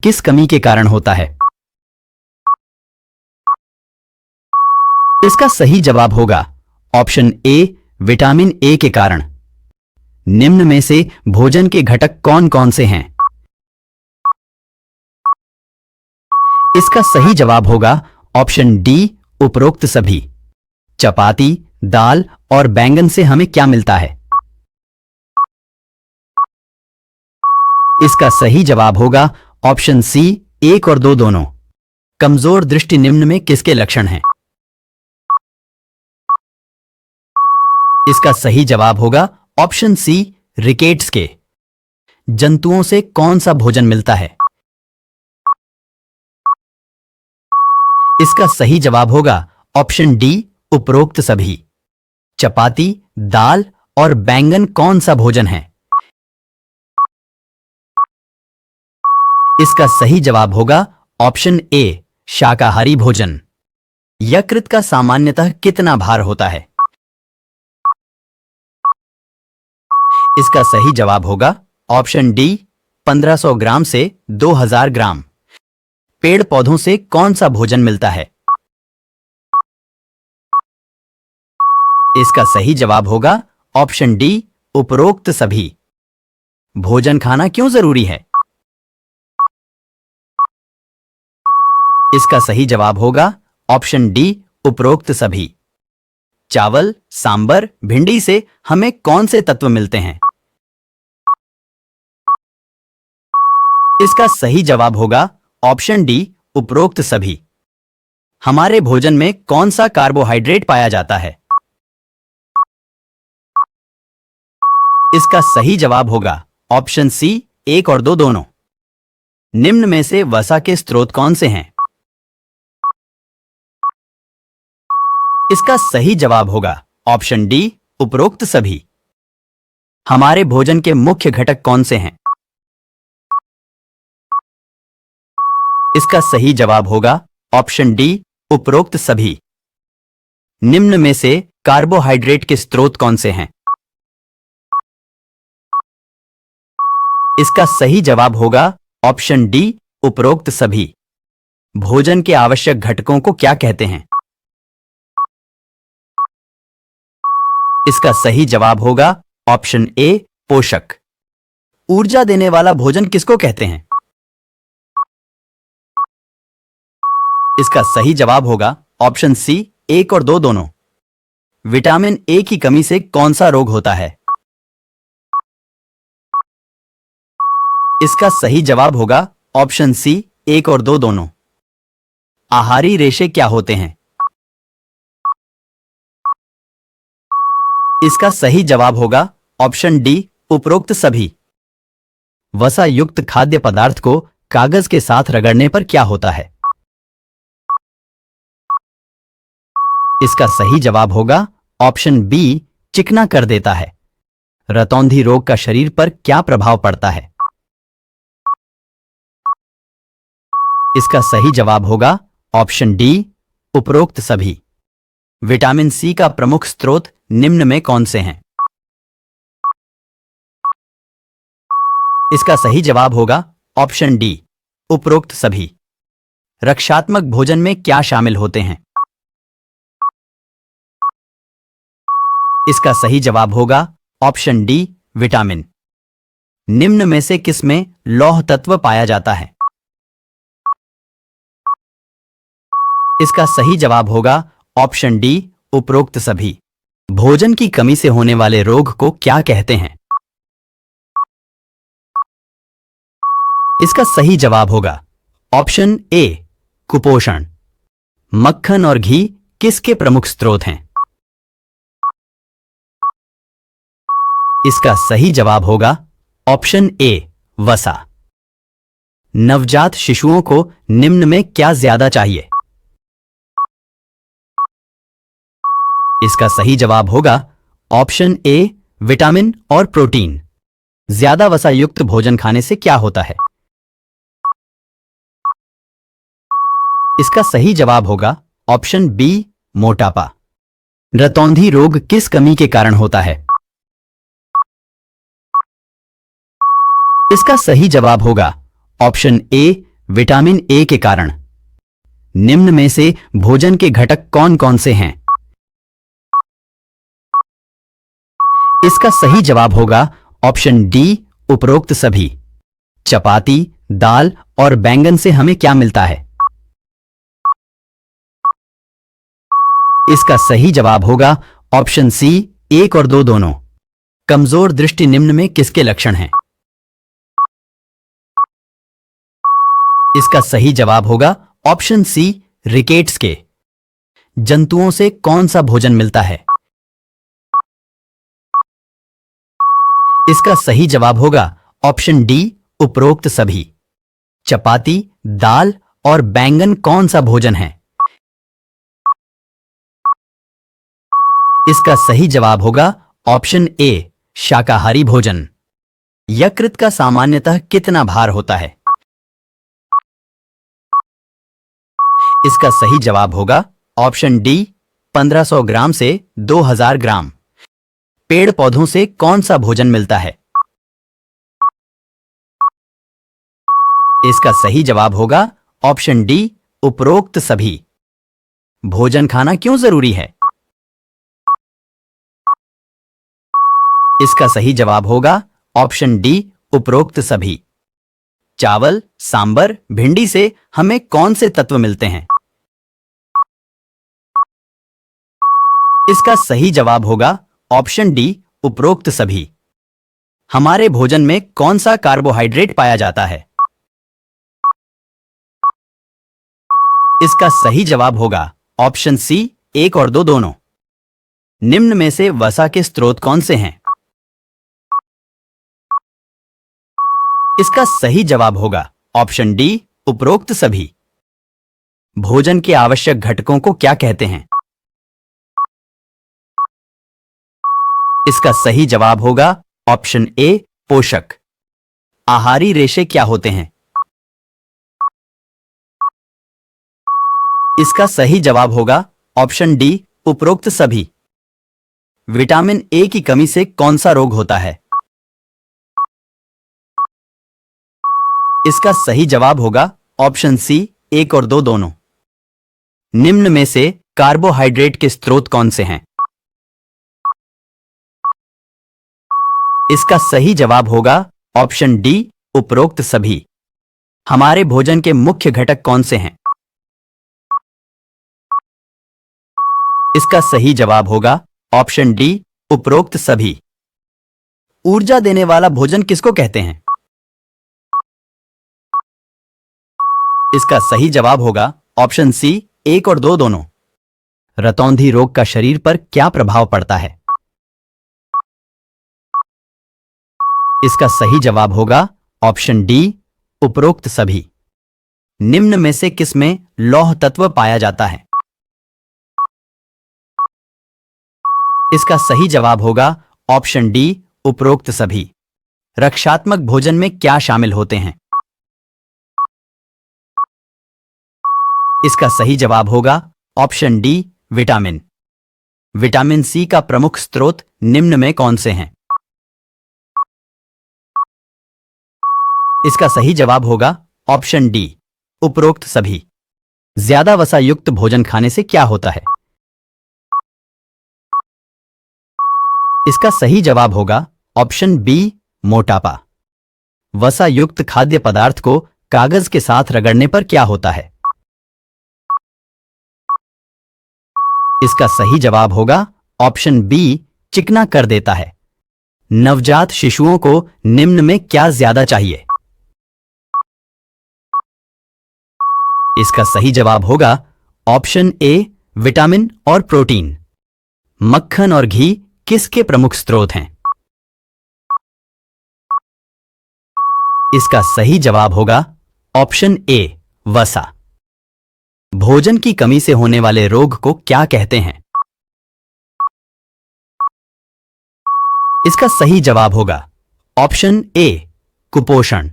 किस कमी के कारण होता है? इसका सही जवाब होगा ऑप्शन ए, विटामिन ए के कारण। निम्न में से भोजन के घटक कौन कौन से हैं? इसका सही जवाब होगा ऑप्शन डी, उपरोक्त सभी। चपाती, दाल और बैंगन से हमें क्या मिलता है? इसका सही जवाब होगा ऑप्शन सी, 1 और 2 दोनों। कमजोर दृष्टि निम्न में किसके लक्षण हैं? इसका सही जवाब होगा ऑप्शन सी, रिकेट्स के। जंतुओं से कौन सा भोजन मिलता है? इसका सही जवाब होगा ऑप्शन डी, उपरोक्त सभी। चपाती, दाल और बैंगन कौन सा भोजन है? इसका सही जवाब होगा ऑप्शन ए, शाकाहारी भोजन। यकृत का सामान्यतः कितना भार होता है? इसका सही जवाब होगा ऑप्शन डी, 1500 ग्राम से 2000 ग्राम। पेड़ पौधों से कौन सा भोजन मिलता है? इसका सही जवाब होगा ऑप्शन डी, उपरोक्त सभी। भोजन खाना क्यों जरूरी है? इसका सही जवाब होगा ऑप्शन डी, उपरोक्त सभी। चावल, सांबर, भिंडी से हमें कौन से तत्व मिलते हैं? इसका सही जवाब होगा ऑप्शन डी, उपरोक्त सभी। हमारे भोजन में कौन सा कार्बोहाइड्रेट पाया जाता है? इसका सही जवाब होगा ऑप्शन सी, 1 और 2 दोनों। निम्न में से वसा के स्रोत कौन से हैं? इसका सही जवाब होगा ऑप्शन डी, उपरोक्त सभी। हमारे भोजन के मुख्य घटक कौन से हैं? इसका सही जवाब होगा ऑप्शन डी, उपरोक्त सभी। निम्न में से कार्बोहाइड्रेट के स्रोत कौन से हैं? इसका सही जवाब होगा ऑप्शन डी, उपरोक्त सभी। भोजन के आवश्यक घटकों को क्या कहते हैं? इसका सही जवाब होगा ऑप्शन ए, पोषक। ऊर्जा देने वाला भोजन किसको कहते हैं? इसका सही जवाब होगा ऑप्शन सी, 1 और 2 दोनों। विटामिन ए की कमी से कौन सा रोग होता है? इसका सही जवाब होगा ऑप्शन सी, 1 और 2 दोनों। आहारी रेशे क्या होते हैं? इसका सही जवाब होगा ऑप्शन डी, उपरोक्त सभी। वसा युक्त खाद्य पदार्थ को कागज के साथ रगड़ने पर क्या होता है? इसका सही जवाब होगा ऑप्शन बी, चिकना कर देता है। रतौंधी रोग का शरीर पर क्या प्रभाव पड़ता है? इसका सही जवाब होगा ऑप्शन डी, उपरोक्त सभी। विटामिन सी का प्रमुख स्रोत निम्न में कौन से हैं? इसका सही जवाब होगा ऑप्शन डी, उपरोक्त सभी। रक्षात्मक भोजन में क्या शामिल होते हैं? इसका सही जवाब होगा ऑप्शन डी, विटामिन। निम्न में से किसमें लौह तत्व पाया जाता है? इसका सही जवाब होगा ऑप्शन डी, उपरोक्त सभी। भोजन की कमी से होने वाले रोग को क्या कहते हैं? इसका सही जवाब होगा ऑप्शन ए, कुपोषण। मक्खन और घी किसके प्रमुख स्रोत हैं? इसका सही जवाब होगा ऑप्शन ए, वसा। नवजात शिशुओं को निम्न में क्या ज्यादा चाहिए? इसका सही जवाब होगा ऑप्शन ए, विटामिन और प्रोटीन। ज्यादा वसा युक्त भोजन खाने से क्या होता है? इसका सही जवाब होगा ऑप्शन बी, मोटापा। रतौंधी रोग किस कमी के कारण होता है? इसका सही जवाब होगा ऑप्शन ए, विटामिन ए के कारण। निम्न में से भोजन के घटक कौन कौन से हैं? इसका सही जवाब होगा ऑप्शन डी, उपरोक्त सभी। चपाती, दाल और बैंगन से हमें क्या मिलता है? इसका सही जवाब होगा ऑप्शन सी, 1 और 2 दोनों। कमजोर दृष्टि निम्न में किसके लक्षण हैं? इसका सही जवाब होगा ऑप्शन सी, रिकेट्स के। जंतुओं से कौन सा भोजन मिलता है? इसका सही जवाब होगा ऑप्शन डी, उपरोक्त सभी। चपाती, दाल और बैंगन कौन सा भोजन है? इसका सही जवाब होगा ऑप्शन ए, शाकाहारी भोजन। यकृत का सामान्यतः कितना भार होता है? इसका सही जवाब होगा ऑप्शन डी, 1500 ग्राम से 2000 ग्राम। पेड़ पौधों से कौन सा भोजन मिलता है? इसका सही जवाब होगा ऑप्शन डी, उपरोक्त सभी। भोजन खाना क्यों जरूरी है? इसका सही जवाब होगा ऑप्शन डी, उपरोक्त सभी। चावल, सांबर, भिंडी से हमें कौन से तत्व मिलते हैं? इसका सही जवाब होगा ऑप्शन डी, उपरोक्त सभी। हमारे भोजन में कौन सा कार्बोहाइड्रेट पाया जाता है? इसका सही जवाब होगा ऑप्शन सी, 1 और 2 दोनों। निम्न में से वसा के स्रोत कौन से हैं? इसका सही जवाब होगा ऑप्शन डी, उपरोक्त सभी। भोजन के आवश्यक घटकों को क्या कहते हैं? इसका सही जवाब होगा ऑप्शन ए, पोषक। आहारी रेशे क्या होते हैं? इसका सही जवाब होगा ऑप्शन डी, उपरोक्त सभी। विटामिन ए की कमी से कौन सा रोग होता है? इसका सही जवाब होगा ऑप्शन सी, 1 और 2 दोनों। निम्न में से कार्बोहाइड्रेट के स्रोत कौन से हैं? इसका सही जवाब होगा ऑप्शन डी, उपरोक्त सभी। हमारे भोजन के मुख्य घटक कौन से हैं? इसका सही जवाब होगा ऑप्शन डी, उपरोक्त सभी। ऊर्जा देने वाला भोजन किसको कहते हैं? इसका सही जवाब होगा ऑप्शन सी, 1 और 2 दोनों। रतौंधी रोग का शरीर पर क्या प्रभाव पड़ता है? इसका सही जवाब होगा ऑप्शन डी, उपरोक्त सभी। निम्न में से किसमें लौह तत्व पाया जाता है? इसका सही जवाब होगा ऑप्शन डी, उपरोक्त सभी। रक्षात्मक भोजन में क्या शामिल होते हैं? इसका सही जवाब होगा option D, vitamin. Vitamin C का प्रमुख स्रोत निम्न में कौन से हैं? इसका सही जवाब होगा ऑप्शन डी, उपरोक्त सभी। ज्यादा वसा युक्त भोजन खाने से क्या होता है? इसका सही जवाब होगा ऑप्शन बी, मोटापा। वसा युक्त खाद्य पदार्थ को कागज के साथ रगड़ने पर क्या होता है? इसका सही जवाब होगा ऑप्शन बी, चिकना कर देता है। नवजात शिशुओं को निम्न में क्या ज्यादा चाहिए? इसका सही जवाब होगा ऑप्शन ए, विटामिन और प्रोटीन। मक्खन और घी किसके प्रमुख स्रोत हैं? इसका सही जवाब होगा ऑप्शन ए, वसा। भोजन की कमी से होने वाले रोग को क्या कहते हैं? इसका सही जवाब होगा ऑप्शन ए, कुपोषण।